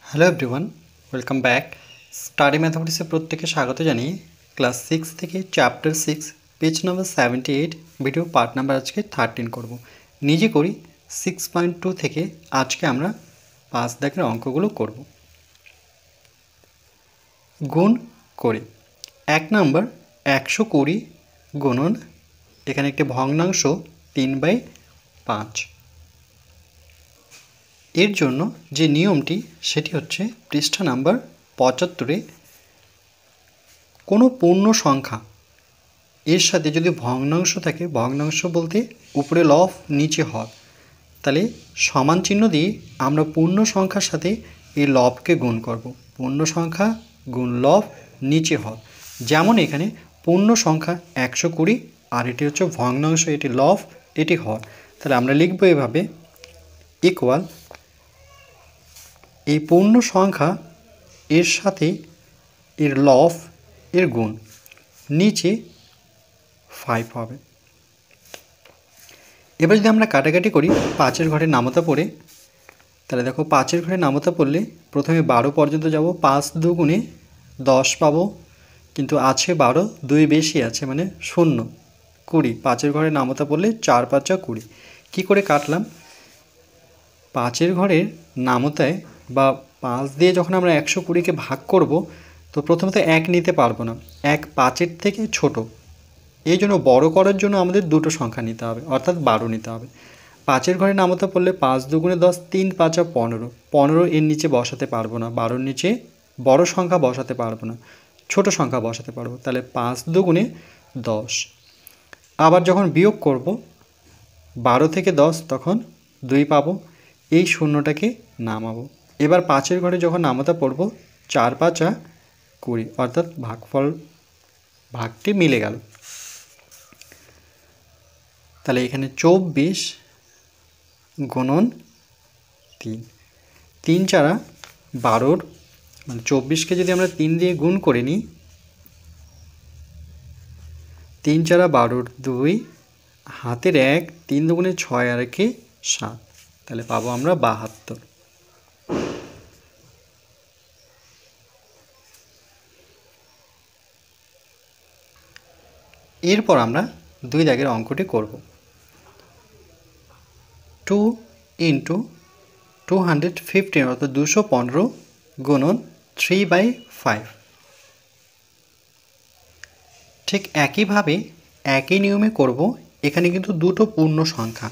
Hello everyone, welcome back. Study ম্যাথামেটিক্সে প্রত্যেকে স্বাগত জানিয়ে ক্লাস 6 থেকে chapter 6 page number 78 video part number আজকে 13 করব। নিজে করি 6.2 থেকে আজকে আমরা 5 দাগের অঙ্কগুলো করব। গুণ করে 1 নম্বর 120 গুণন, এখানে একটি ভগ্নাংশ 3/5। এর জন্য যে নিয়মটি সেটি হচ্ছে পৃষ্ঠা নাম্বার 75-এ কোনো পূর্ণ সংখ্যা এর সাথে যদি ভগ্নাংশ থাকে, ভগ্নাংশ বলতে উপরে লব নিচে হর, তাহলে সমান চিহ্ন দিয়ে আমরা পূর্ণ সংখ্যার সাথে এই লবকে গুণ করব। পূর্ণ সংখ্যা গুণ লব নিচে হর। যেমন এখানে পূর্ণ সংখ্যা 120 আর এটি হচ্ছে ভগ্নাংশ, এটি লব এটি হর। তাহলে আমরা লিখব এভাবে, ইকুয়াল এই পূর্ণ সংখ্যা এর সাথে এর লব এর গুণ নিচে 5 হবে। এবার যদি আমরা কাটাকাটি করি 5-এর ঘরে নামতা পড়ে, তাহলে দেখো 5-এর ঘরে নামতা পড়লে প্রথমে 12 পর্যন্ত যাব। 5 2 10 পাবো, কিন্তু আছে 12, 2 বেশি আছে মানে 0 20। 5-এর ঘরে নামতা পড়লে 4 5 20। কী করে কাটলাম? 5-এর ঘরের নামতায় বা 5 দিয়ে যখন আমরা 120-কে ভাগ করব, তো প্রথমত 1 নিতে পারবো না, 1 5-এর থেকে ছোট। এই জন্য বড় করার জন্য আমাদের দুটো সংখ্যা নিতে হবে, অর্থাৎ 12 নিতে হবে। 5-এর ঘরে নামতা পড়লে 5 2 10, 3 5 15। 15 এর নিচে বসাতে পারবো না, 12-র নিচে বড় সংখ্যা বসাতে পারবো না, ছোট সংখ্যা বসাতে পারবো। তাহলে 5 2 10। আবার যখন বিয়োগ করব 12 থেকে 10, তখন 2 পাবো, এই শূন্যটাকে নামাবো। এবার 5-এর ঘরে যখন নামতা পড়ব 4 5 20, অর্থাৎ ভাগটি মিলে গেল। তাহলে এখানে 24 গুণন 3, 3 4 12, মানে 24-কে যদি আমরা 3 দিয়ে গুণ করে নিই, 3 4 12, 2 হাতের 1, 3 2 6 আর 1 7, তাহলে পাবো আমরা 72। এরপর আমরা 2 দাগের অঙ্কটি করব। 2 × 215 অর্থাৎ 215 গুণন 3/5। ঠিক একইভাবে একই নিয়মে করব। এখানে কিন্তু দুটো পূর্ণ সংখ্যা,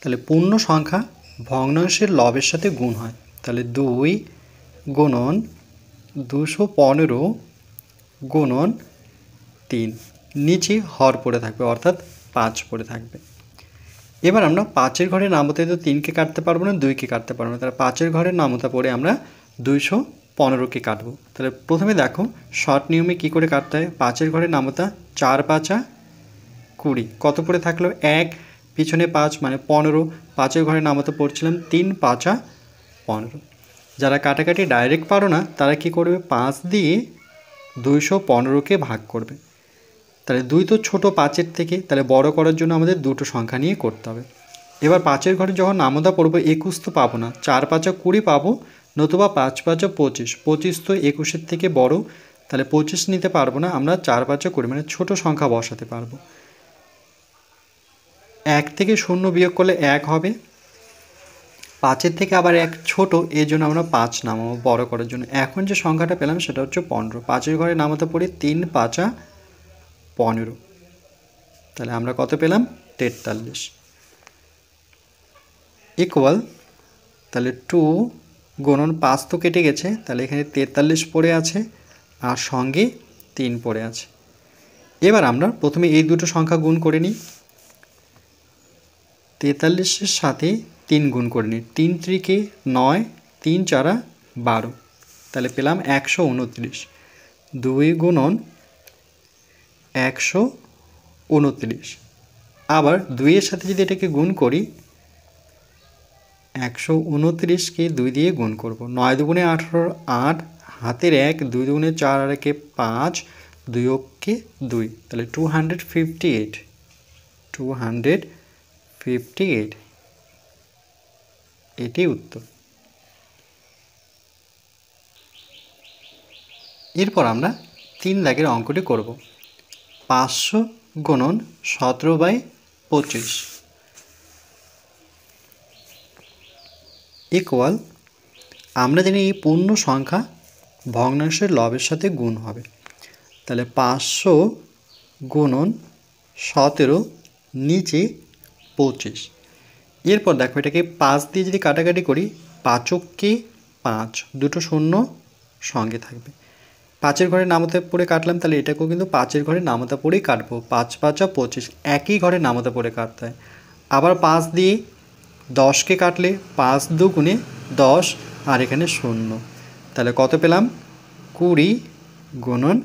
তাহলে পূর্ণ সংখ্যা ভগ্নাংশের লবের সাথে গুণ হয়। তাহলে 2 গুণন 215 গুণন 3, নিচে হর পড়ে থাকবে, অর্থাৎ 5 পড়ে থাকবে। এবার আমরা 5-এর ঘরে নামতায় তো 3-কে কাটতে পারবো না, 2-কে কাটতে পারবো না, তাহলে 5-এর ঘরে নামতা পড়ে আমরা 215-কে কাটবো। তাহলে প্রথমে দেখো শর্ট নিয়মে কি করে কাটতে হয়। 5-এর ঘরে নামতা 4 5 20, কত পড়ে থাকলো 1, পিছনে 5 মানে 15। 5-এর ঘরে নামতা পড়ছিলাম 3 5 15। যারা কাটাকাটি ডাইরেক্ট পারো না তারা কি করবে, 5 দিয়ে 215-কে ভাগ করবে। তাহলে 2 তো ছোটো 5-এর থেকে, তাহলে বড় করার জন্য আমাদের দুটো সংখ্যা নিয়ে করতে হবে। এবার 5-এর ঘরে যখন নামতা পড়বো 21 তো পাবো না, 4 5 20 পাবো, নতুবা 5 5 25। 25 তো 21-এর থেকে বড়, তাহলে 25 নিতে পারবো না, আমরা 4 5 20 মানে ছোট সংখ্যা বসাতে পারবো। 1 থেকে 0 বিয়োগ করলে 1 হবে, 5-এর থেকে আবার 1 ছোট, এই জন্য আমরা 5 নামাবো বড় করার জন্য। এখন যে সংখ্যাটা পেলাম সেটা হচ্ছে 15। 5-এর ঘরে নামতা পড়ি 3 5 15, তাহলে আমরা কত পেলাম 43 ইকুয়াল। তাহলে 2 গুণন 5 তো কেটে গেছে, তাহলে এখানে 43 পড়ে আছে আর সঙ্গে 3 পড়ে আছে। এবার আমরা প্রথমে এই দুটো সংখ্যা গুণ করে নিই। 43-এর সাথে 3 গুণ করে নিই, 3 3 9, 3 4 12, তাহলে পেলাম 129। 2 গুণন 129, আবার 2-এর সাথে যদি এটাকে গুণ করি, 129-কে 2 দিয়ে গুণ করব। 9 2 18, 8, হাতের 1, 2 2 4 আর 1 5, 2 কে 2, তাহলে 258। 258, এটি উত্তর। এরপর আমরা 3 দাগের অঙ্কটি করব। 500 গুণন 17/25 ইকুয়াল, আমরা জানি এই পূর্ণ সংখ্যা ভগ্নাংশের লবের সাথে গুণ হবে। তাহলে 500 গুণন 17 নিচে 25। এরপর দেখো এটাকে 5 দিয়ে যদি কাটাকাটি করি, 5কে 5, দুটো শূন্য সঙ্গে থাকবে। 5-এর ঘরে নামতা পড়ে কাটলাম, তাহলে এটাকেও কিন্তু 5-এর ঘরে নামতা পড়েই কাটবো। 5 5 25, একই ঘরে নামতা পড়ে কাটতে হয়। আবার 5 দিয়ে 10কে কাটলে 5 2 10, আর এখানে 0, তাহলে কত পেলাম? 20 গুণন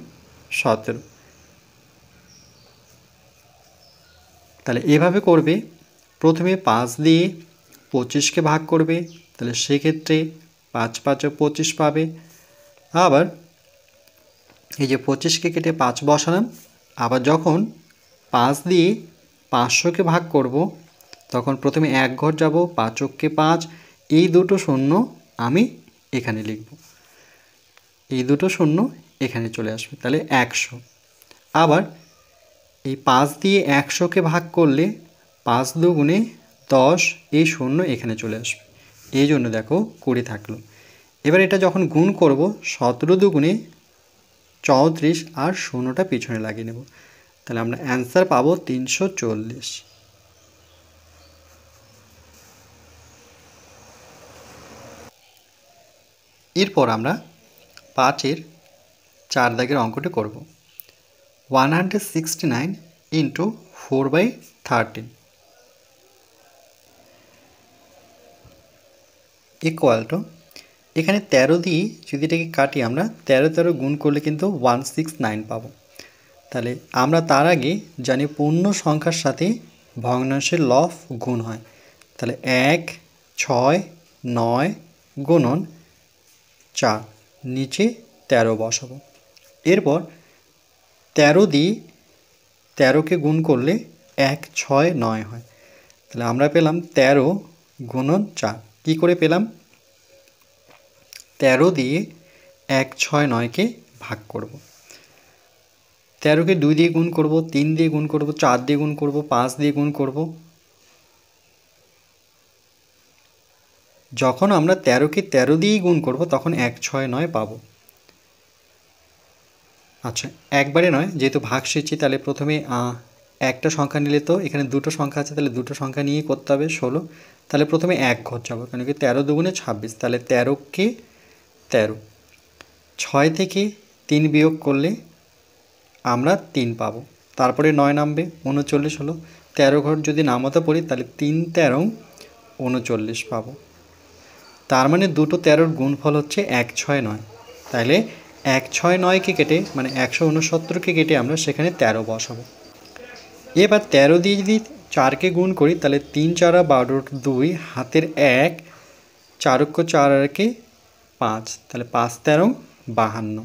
17। তাহলে এভাবে করবে, প্রথমে 5 দিয়ে 25কে ভাগ করবে, তাহলে সেক্ষেত্রে 5 5 25 পাবে। আবার এই যে 25কে কেটে 5 বসালাম, আবার যখন 5 দিয়ে 500কে ভাগ করব, তখন প্রথমে এক ঘর যাব, 5কে 5, এই দুটো শূন্য আমি এখানে লিখব, এই দুটো শূন্য এখানে চলে আসবে, তাহলে 100। আবার এই 5 দিয়ে 100কে ভাগ করলে 5 2 10, এই শূন্য এখানে চলে আসবে, এই জন্য দেখো 20 থাকলো। এবার এটা যখন গুণ করব, 17 2 34, আর শূন্যটা পিছনে লাগিয়ে নেব, তাহলে আমরা অ্যান্সার পাবো 340। এরপর আমরা 5-এর 4 দাগের অঙ্কটি করব। 169 × 4/13 ইকুয়াল টু, এখানে 13 দিয়ে যদি এটাকে কাটি, আমরা 13 13 গুণ করলে কিন্তু 169 পাবো। তাহলে আমরা তার আগে জানি পূর্ণ সংখ্যার সাথে ভগ্নাংশের লব গুণ হয়। তাহলে 1 6 9 গুণন 4, নিচে 13 বসাবো। এরপর 13 দিয়ে 13কে গুণ করলে 1 6 9 হয়, তাহলে আমরা পেলাম 13 গুণন 4। কী করে পেলাম? 13 দিয়ে 1 6 9কে ভাগ করব, 13কে 2 দিয়ে গুণ করব, 3 দিয়ে গুণ করব, 4 দিয়ে গুণ করব, 5 দিয়ে গুণ করব। যখন আমরা 13কে 13 দিয়েই গুণ করব, তখন 1 6 9 পাবো। আচ্ছা, একবারে নয়, যেহেতু ভাগ শিখছি, তাহলে প্রথমে একটা সংখ্যা নিলে তো এখানে দুটো সংখ্যা আছে, তাহলে দুটো সংখ্যা নিয়েই করতে হবে 16। তাহলে প্রথমে 1 ঘর যাবো, কেন কি 13 2 26, তাহলে 13কে 13, 6 থেকে 3 বিয়োগ করলে আমরা 3 পাবো। তারপরে 9 নামবে, 39 হলো। 13 ঘর যদি নামতা পড়ি, তাহলে 3 13 39 পাবো। তার মানে দুটো 13-র গুণফল হচ্ছে 1 6 9। তাহলে 1 6 9কে কেটে, মানে 169কে কেটে আমরা সেখানে 13 বসাবো। এবার 13 দিয়ে যদি 4কে গুণ করি, তাহলে 3 4 12, 2 হাতের 1, 4 4 আর 5, তাহলে 5 13 52।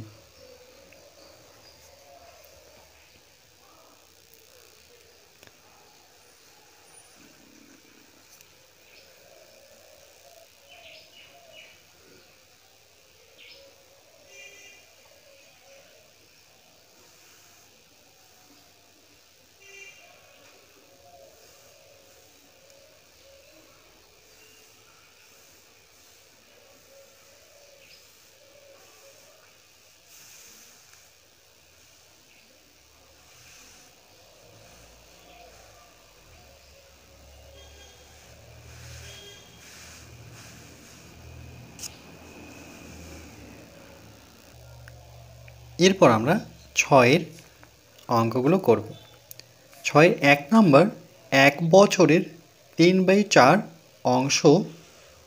এরপর আমরা 6-এর অঙ্কগুলো করব। 6-এর 1 নম্বর, 1 বছরের 3/4 অংশ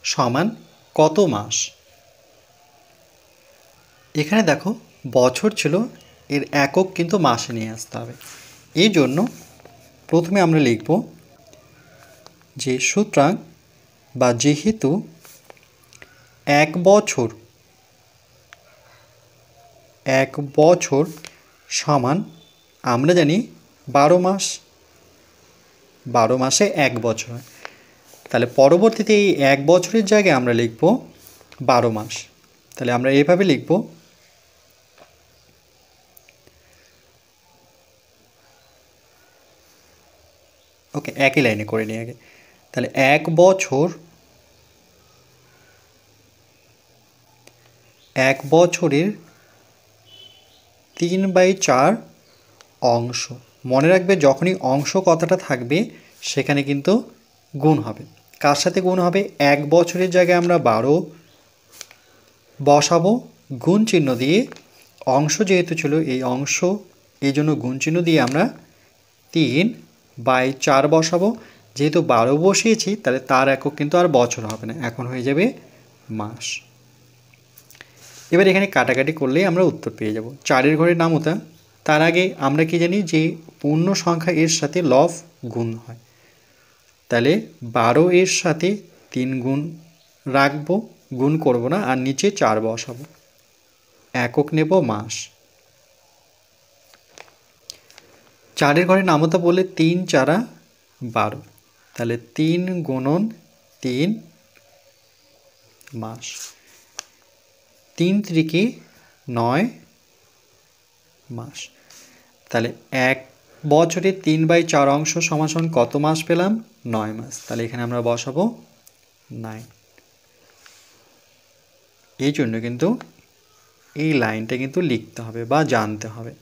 সমান কত মাস? এখানে দেখো বছর ছিল, এর একক কিন্তু মাসে নিয়ে আসতে হবে। এই জন্য প্রথমে আমরা লিখব যে সুতরাং বা যেহেতু 1 বছর সমান, আমরা জানি 12 মাস, 12 মাসে 1 বছর হয়। তাহলে পরবর্তীতে এই 1 বছরের জায়গায় আমরা লিখব 12 মাস। তাহলে আমরা এইভাবে লিখব ওকে, একই লাইনে করে নিই আগে। তাহলে 1 বছর, 1 বছরের 3/4 অংশ। মনে রাখবে যখনই অংশ কথাটা থাকবে সেখানে কিন্তু গুণ হবে। কার সাথে গুণ হবে? 1 বছরের জায়গায় আমরা 12 বসাবো গুণ চিহ্ন দিয়ে, অংশ যেহেতু ছিল এই অংশ, এই জন্য গুণ চিহ্ন দিয়ে আমরা 3/4 বসাবো। যেহেতু 12 বসিয়েছি তাহলে তার একক কিন্তু আর বছর হবে না, এখন হয়ে যাবে মাস। এবার এখানে কাটাকাটি করলেই আমরা উত্তর পেয়ে যাব। 4-এর ঘরের নামতা। তার আগে আমরা কি জানি যে পূর্ণ সংখ্যা এর সাথে লব গুণ হয়, তাহলে 12 এর সাথে 3 গুণ রাখবো, গুণ করব না, আর নিচে 4 বসাবো, একক নেব মাস। 4-এর ঘরে নামতা বললে 3×4 12, তাহলে 3 গুণন 3 মাস। 3 × 9 মাস। তাহলে 1 বছরের 3/4 অংশ সমান কত মাস পেলাম? 9 মাস। তাহলে এখানে আমরা বসাবো 9। এই জন্য কিন্তু এই লাইনটা কিন্তু লিখতে হবে বা জানতে হবে।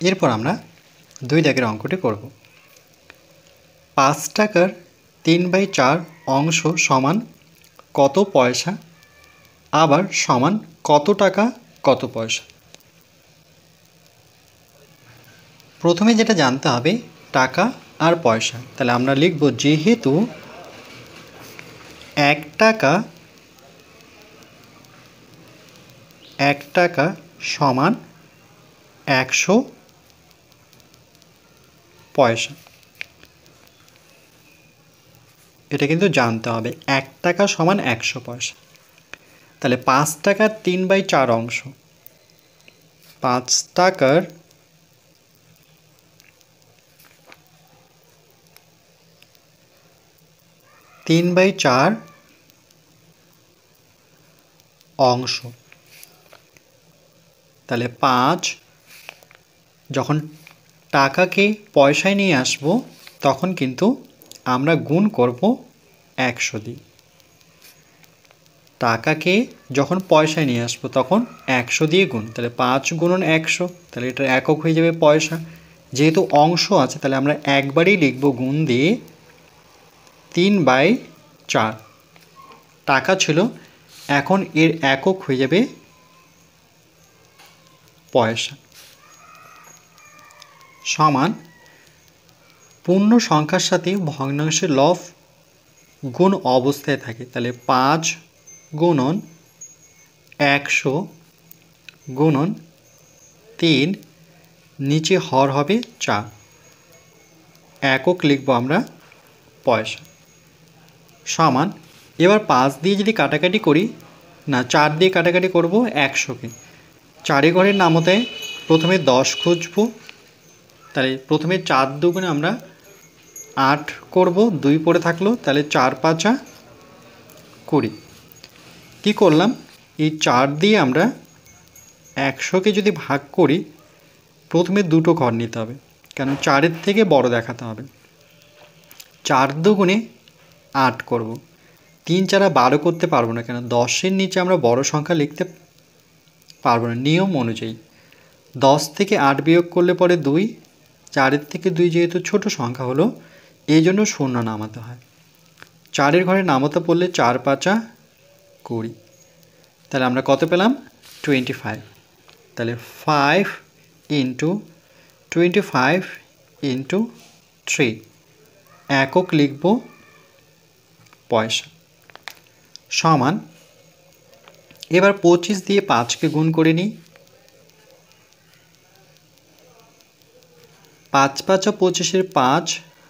এরপর আমরা 2 দাগের অঙ্কটি করব। 5 টাকার 3/4 অংশ সমান কত পয়সা, আবার সমান কত টাকা কত পয়সা। প্রথমে যেটা জানতে হবে টাকা আর পয়সা, তাহলে আমরা লিখব যেহেতু 1 টাকা সমান 100 পয়সা, এটা কিন্তু জানতে হবে। 1 টাকা সমান 100 পয়সা। তাহলে 5 টাকার 3/4 অংশ, 5 টাকার 3/4 অংশ, তাহলে 5 যখন টাকাকে পয়সায় নিয়ে আসব তখন কিন্তু আমরা গুণ করব 100 দিয়ে। টাকাকে যখন পয়সায় নিয়ে আসবো তখন 100 দিয়ে গুণ, তাহলে 5 গুণন 100, তাহলে এটা একক হয়ে যাবে পয়সা। যেহেতু অংশ আছে তাহলে আমরা একবারই লিখব গুণ দিয়ে 3/4। টাকা ছিল, এখন এর একক হয়ে যাবে পয়সা। সমান পূর্ণ সংখ্যার সাথে ভগ্নাংশের লব গুণ অবস্থায় থাকে, তাহলে 5 গুণন 100 গুণন 3, নিচে হর হবে 4, একক লিখব আমরা পয়সা। সমান এবার 5 দিয়ে যদি কাটাকাটি করি, না 4 দিয়ে কাটাকাটি করব 100কে। 4 ঘরের নামতায় প্রথমে 10 খুঁজব, তাহলে প্রথমে 4 দুগুণে আমরা 8 করব, 2 পড়ে থাকলো, তাহলে 4×5 20। কী করলাম? এই 4 দিয়ে আমরা 100কে যদি ভাগ করি, প্রথমে দুটো ঘর নিতে হবে, কারণ 4-এর থেকে বড় দেখাতে হবে। 4 দুগুণে 8 করব, 3×4 12 করতে পারবো না, কেন 10-এর নিচে আমরা বড় সংখ্যা লিখতে পারবো না নিয়ম অনুযায়ী। 10 থেকে 8 বিয়োগ করলে পরে 2, 4-এর থেকে 2 যেহেতু ছোট সংখ্যা হলো এই জন্য 0 নামাতে হয়। 4-এর ঘরে নামাতে পড়লে 4×5 20, তাহলে আমরা কত পেলাম? 25। তাহলে 5 × 25 × 3, একক লিখব পয়সা। সমান এবার 25 দিয়ে 5কে গুণ করে নিই। 5×5 25-এর 5,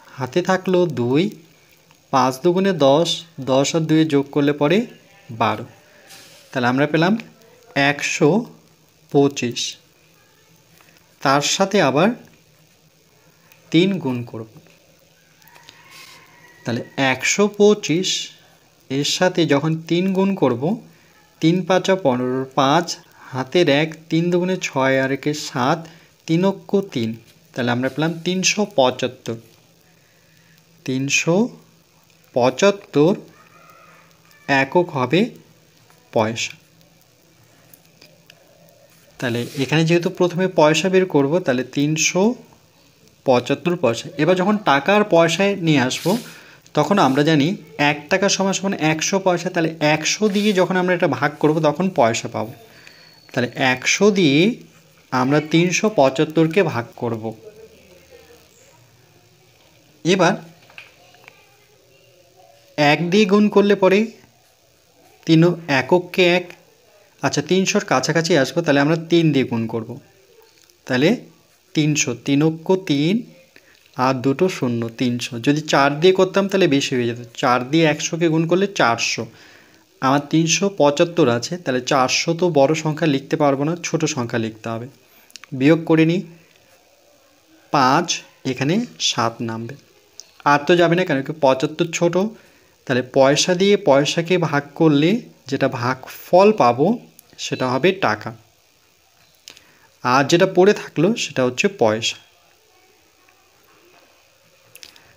হাতে থাকলো 2, 5 দুগুণে 10, 10 আর 2 যোগ করলে পরে 12, তাহলে আমরা পেলাম 125। তার সাথে আবার 3 গুণ করব, তাহলে 125 এর সাথে যখন 3 গুণ করব, 3 5 15, 5 হাতের 1, 3 দুগুণে 6 আর 1 7, 3 অক্ষ 3, তাহলে আমরা পেলাম 375। 375 একক হবে পয়সা। তাহলে এখানে যেহেতু প্রথমে পয়সা বের করব, তাহলে 375 পয়সা। এবার যখন টাকা আর পয়সায় নিয়ে আসবো, তখন আমরা জানি 1 টাকা সমান সমান 100 পয়সা। তাহলে 100 দিয়ে যখন আমরা এটা ভাগ করব তখন পয়সা পাবো। তাহলে 100 দিয়ে আমরা 375কে ভাগ করব। এবার 1 দিয়ে গুণ করলে পরে 3 এককে 1, আচ্ছা 300-র কাছাকাছি আসবো, তাহলে আমরা 3 দিয়ে গুণ করব। তাহলে 300, 3 অক্ষ 3 আর দুটো শূন্য, 300। যদি 4 দিয়ে করতাম তাহলে বেশি হয়ে যেত। 4 দিয়ে 100কে গুণ করলে 400। আমার 375 আছে, তাহলে 400 তো বড় সংখ্যা লিখতে পারবো না, ছোট সংখ্যা লিখতে হবে। বিয়োগ করে নিই, 5 এখানে 7 নামবে, আর তো যাবে না, কারণ কি 75 ছোট। তাহলে পয়সা দিয়ে পয়সাকে ভাগ করলে যেটা ভাগ ফল পাবো সেটা হবে টাকা, আর যেটা পড়ে থাকলো সেটা হচ্ছে পয়সা।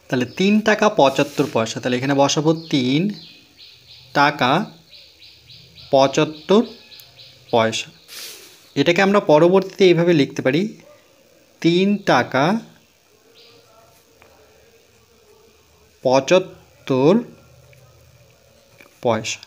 তাহলে 3 টাকা 75 পয়সা। তাহলে এখানে বসাবো 3 টাকা 75 পয়সা। এটাকে আমরা পরবর্তীতে এইভাবে লিখতে পারি, 3 টাকা 75 পয়সা।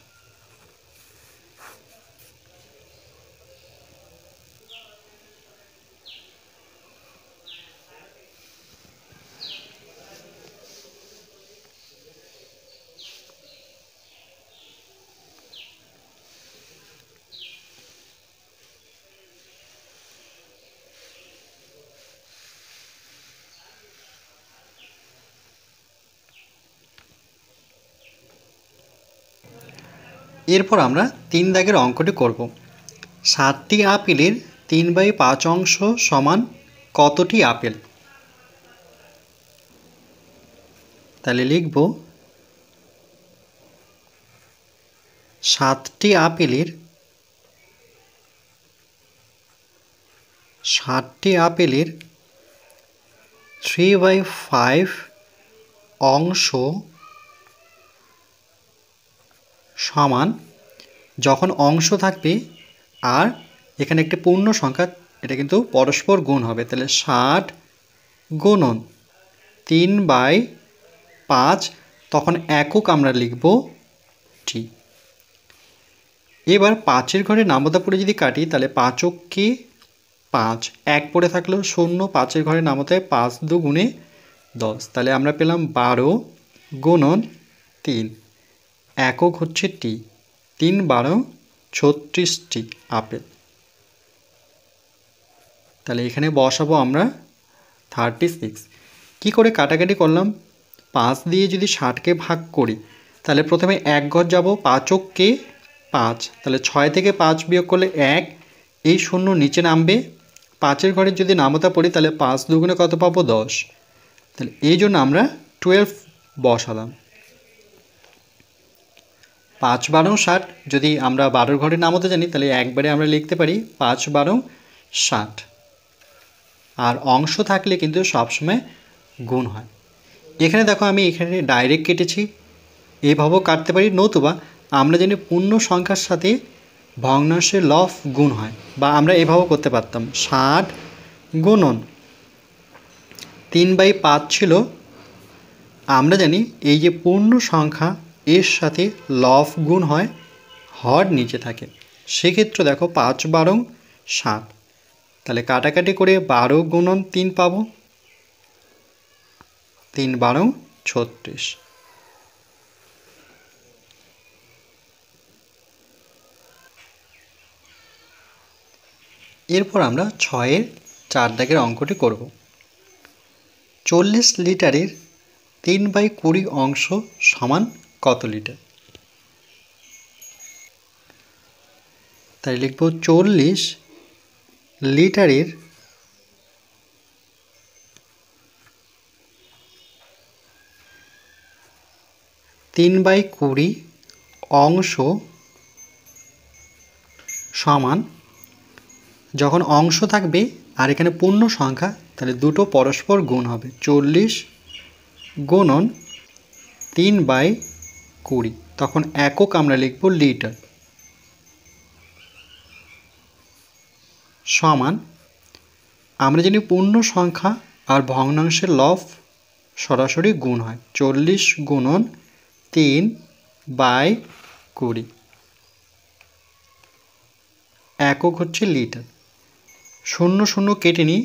এরপর আমরা 3 দাগের অঙ্কটি করব। 7টি আপেলের 3/5 অংশ সমান কতটি আপেল? তাহলে লিখব 7টি আপেলের 3/5 অংশ সমান, যখন অংশ থাকবে আর এখানে একটি পূর্ণ সংখ্যা, এটা কিন্তু পরস্পর গুণ হবে, তাহলে 60 গুণন 3/5, তখন একক আমরা লিখব টি। এবার 5-এর ঘরে নামতা পড়ে যদি কাটি, তাহলে 5 অক্ষে 5, 1 পড়ে থাকলেও 0, 5-এর ঘরে নামতায় 5 দুগুণে 10, তাহলে আমরা পেলাম 12 গুণন 3, একক হচ্ছে টি। 3 12 36টি আপেল। তাহলে এখানে বসাবো আমরা 36। কি করে কাটাকাটি করলাম? 5 দিয়ে যদি 60কে ভাগ করি, তাহলে প্রথমে 1 ঘর যাব, 5 অক্ষে 5, তাহলে 6 থেকে 5 বিয়োগ করলে 1, এই 0 নিচে নামবে। 5-এর ঘরে যদি নামতা পড়ি, তাহলে 5 দুগুণে কত পাবো? 10। তাহলে এই জন্য আমরা 12 বসালাম। 5 12 60, যদি আমরা 12-র ঘরে নামতে জানি তাহলে একবারে আমরা লিখতে পারি 5 12 60। আর অংশ থাকলে কিন্তু সবসময় গুণ হয়। এখানে দেখো আমি এখানে ডাইরেক্ট কেটেছি, এভাবেও কাটতে পারি, নতুবা আমরা জানি পূর্ণ সংখ্যার সাথে ভগ্নাংশের লব গুণ হয়, বা আমরা এভাবেও করতে পারতাম, 60 গুণন 3/5 ছিল। আমরা জানি এই যে পূর্ণ সংখ্যা এর সাথে লব গুণ হয়, হর নিচে থাকে, সেক্ষেত্রে দেখো 5 12 60। তাহলে কাটাকাটি করে 12 গুণন 3 পাবো, 3 12 36। এরপর আমরা 6-এর 4 দাগের অঙ্কটি করব। 40 লিটারের 3/20 অংশ সমান কত লিটার? তাই লিখব 40 লিটারের 3/20 3/20 অংশ সমান, যখন অংশ থাকবে আর এখানে পূর্ণ সংখ্যা তাহলে দুটো পরস্পর গুণ হবে, 40 গুণন 3/20, তখন একক আমরা লিখব লিটার, সমান আমরা জানি পূর্ণ সংখ্যা আর ভগ্নাংশের লব সরাসরি গুণ হয়, 40 গুণন 3/20, একক হচ্ছে লিটার। 0 0 কেটে নিই,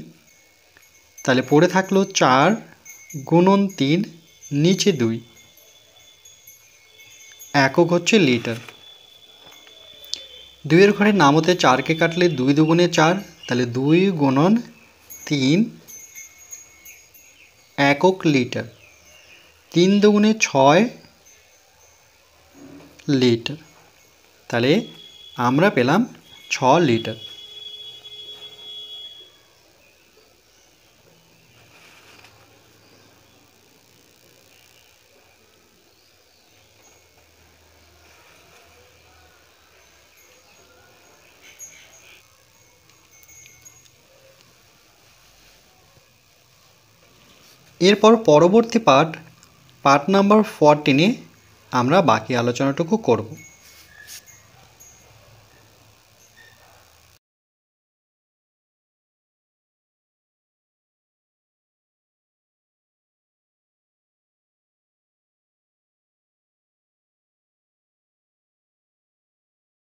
তাহলে পড়ে থাকলো 4 গুণন 3 নিচে 2, একক হচ্ছে লিটার। 2 ঘরে নামতে 4কে কাটলে 2 দুগুণে 4, তাহলে 2 গুণন 3 একক লিটার, 3 দুগুণে 6 লিটার, তাহলে আমরা পেলাম 6 লিটার। এরপর পরবর্তী পার্ট নাম্বার 14-এ আমরা বাকি আলোচনাটুকু করব।